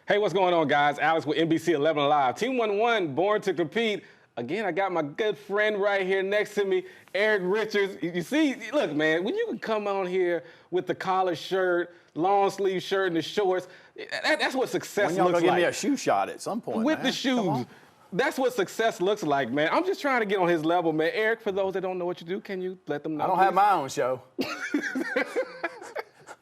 Hey, what's going on, guys? Alex with NBC 11 Live. Team 1-1, born to compete. Again, I got my good friend right here next to me, Eric Richards. You see, look, man, when you can come on here with the collar shirt, long sleeve shirt, and the shorts, that's what success When y'all looks gonna give like. me a shoe shot at some point, With man? the shoes. That's what success looks like, man. I'm just trying to get on his level, man. Eric, for those that don't know what you do, can you let them know? I don't have my own show.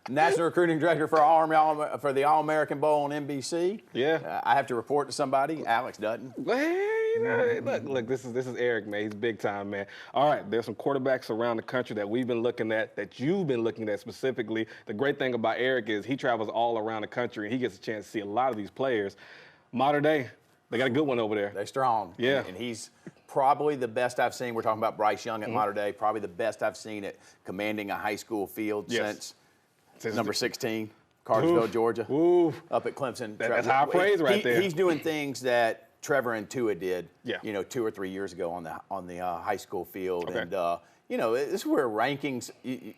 National Recruiting Director for the All-American Bowl on NBC. Yeah. I have to report to somebody. Alex doesn't. Hey, look, this is Eric, man. He's big time, man. All right, there's some quarterbacks around the country that we've been looking at, that you've been looking at specifically. The great thing about Eric is he travels all around the country, and he gets a chance to see a lot of these players. Modern day, they got a good one over there. They're strong. Yeah. And he's probably the best I've seen. We're talking about Bryce Young at Modern Day. Probably the best I've seen at commanding a high school field since number 16, Cartersville, Georgia, up at Clemson. That's high praise right there. He's doing things that Trevor and Tua did, Yeah. 2 or 3 years ago on the high school field. Okay. And, this is where rankings,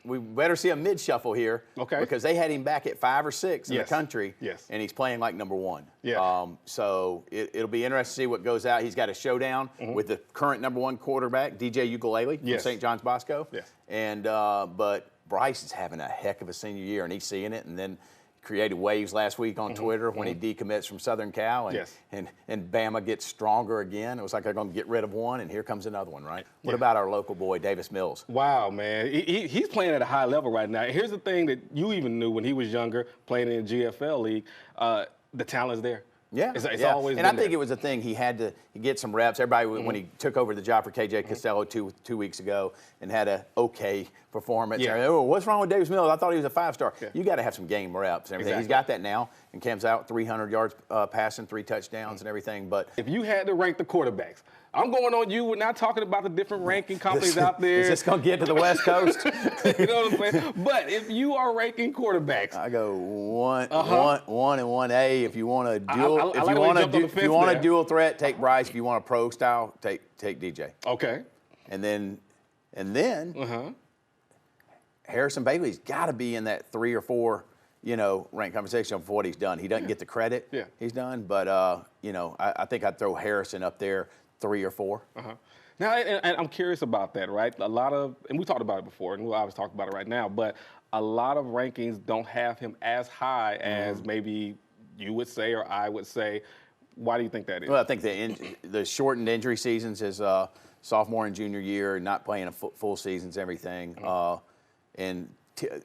we better see a mid-shuffle here. Okay. Because they had him back at 5 or 6 in the country. Yes. And he's playing like number 1. Yeah. So it'll be interesting to see what goes out. He's got a showdown with the current number 1 quarterback, DJ Ukulele from St. John's Bosco. Yes. And but Bryce is having a heck of a senior year, and he's seeing it. And then created waves last week on Twitter when he decommits from Southern Cal, and Bama gets stronger again. It was like they're going to get rid of one, and here comes another one, right? What about our local boy, Davis Mills? Wow, man. He's playing at a high level right now. Here's the thing that you even knew when he was younger, playing in the GFL league, the talent's there. Yeah, it's always and been I think there. it was a thing he had to get some reps. Everybody, when he took over the job for KJ Costello two weeks ago and had a okay performance. Yeah. Oh, what's wrong with Davis Mills? I thought he was a 5-star. Yeah. You got to have some game reps and everything. Exactly. He's got that now, and comes out 300 yards passing, 3 touchdowns and everything. But if you had to rank the quarterbacks, I'm going on you. We're not talking about the different ranking companies out there. Is this going to get to the West Coast? You know what I'm saying? But if you are ranking quarterbacks, I go 1 and 1A. If you want a dual, I like if you want a dual threat, take Bryce. If you want a pro style, take DJ. Okay. And then Harrison Bailey's got to be in that 3 or 4, ranked conversation for what he's done. He doesn't get the credit he's done, but I think I'd throw Harrison up there 3 or 4. Now, and I'm curious about that, right? A lot of, and we talked about it before, and we'll obviously talk about it right now, but a lot of rankings don't have him as high as maybe you would say or I would say. Why do you think that is? Well, I think the shortened injury seasons, his sophomore and junior year, not playing a full seasons, everything, and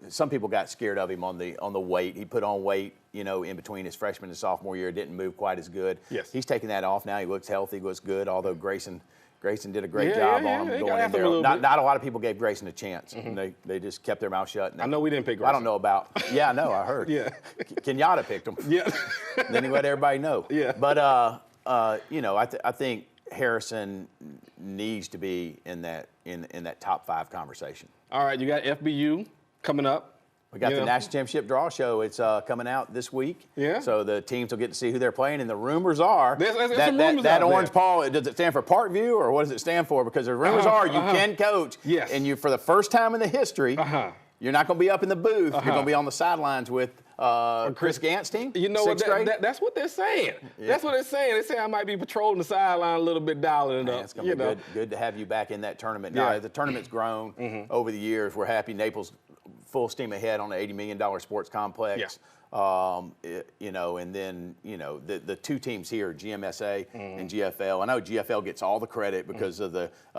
some people got scared of him on the weight. He put on weight, in between his freshman and sophomore year, didn't move quite as good. Yes. He's taking that off now. He looks healthy, looks good. Although Grayson did a great job on him going in there. Not a lot of people gave Grayson a chance. And they just kept their mouth shut. I know we didn't pick Grayson. I don't know about. Yeah, I know. I heard. Yeah. Kenyatta picked him. Yeah. Then he let everybody know. Yeah. But I think Harrison needs to be in that top 5 conversation. All right, you got FBU coming up. We got the National Championship Draw Show. It's coming out this week. Yeah. So the teams will get to see who they're playing, and the rumors are that orange ball. Does it stand for Parkview, or what does it stand for? Because the rumors are you can coach. Yes. And you, for the first time in the history, you're not going to be up in the booth. You're going to be on the sidelines with Chris Gant's team. You know what? That's what they're saying. Yeah. That's what they're saying. They say I might be patrolling the sideline a little bit, dialing it up. It's going to be good to have you back in that tournament. Now, the tournament's grown over the years. We're happy. Naples full steam ahead on an $80 million sports complex. Yeah. And then, the 2 teams here, GMSA and GFL. I know GFL gets all the credit because of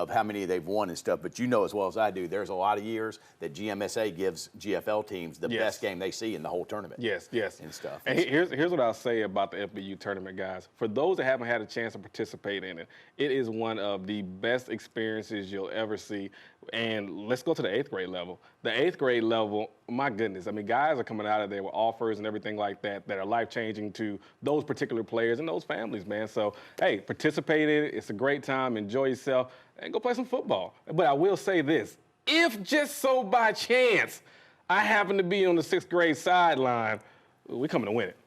how many they've won and stuff, but as well as I do, there's a lot of years that GMSA gives GFL teams the best game they see in the whole tournament. Yes. And stuff. And here's what I'll say about the FBU tournament, guys. For those that haven't had a chance to participate in it, it is one of the best experiences you'll ever see. And let's go to the 8th grade level. The 8th grade level, my goodness, I mean, guys are coming out of there with offers and everything like that are life-changing to those particular players and those families, man. So, hey, participate in it. It's a great time. Enjoy yourself and go play some football. But I will say this. If just so by chance I happen to be on the 6th grade sideline, we're coming to win it.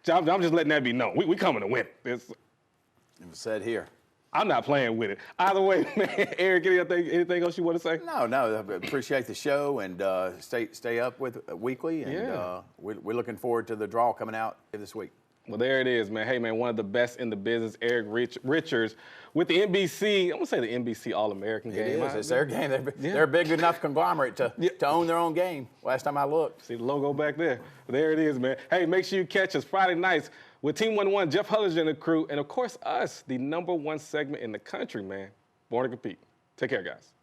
I'm just letting that be known. We coming to win it. It was said here. I'm not playing with it. Either way, man. Eric, anything else you want to say? No. I appreciate the show, and stay up with weekly, and we're looking forward to the draw coming out this week. Well, there it is, man. Hey, man, one of the best in the business, Eric Richards, with the NBC. I'm gonna say the NBC All-American game. It is. It's their game. They're a big enough conglomerate to own their own game. Last time I looked. See the logo back there. There it is, man. Hey, make sure you catch us Friday nights with Team 1-1, Jeff Hullinger and the crew, and of course us, the #1 segment in the country, man. Born to Compete. Take care, guys.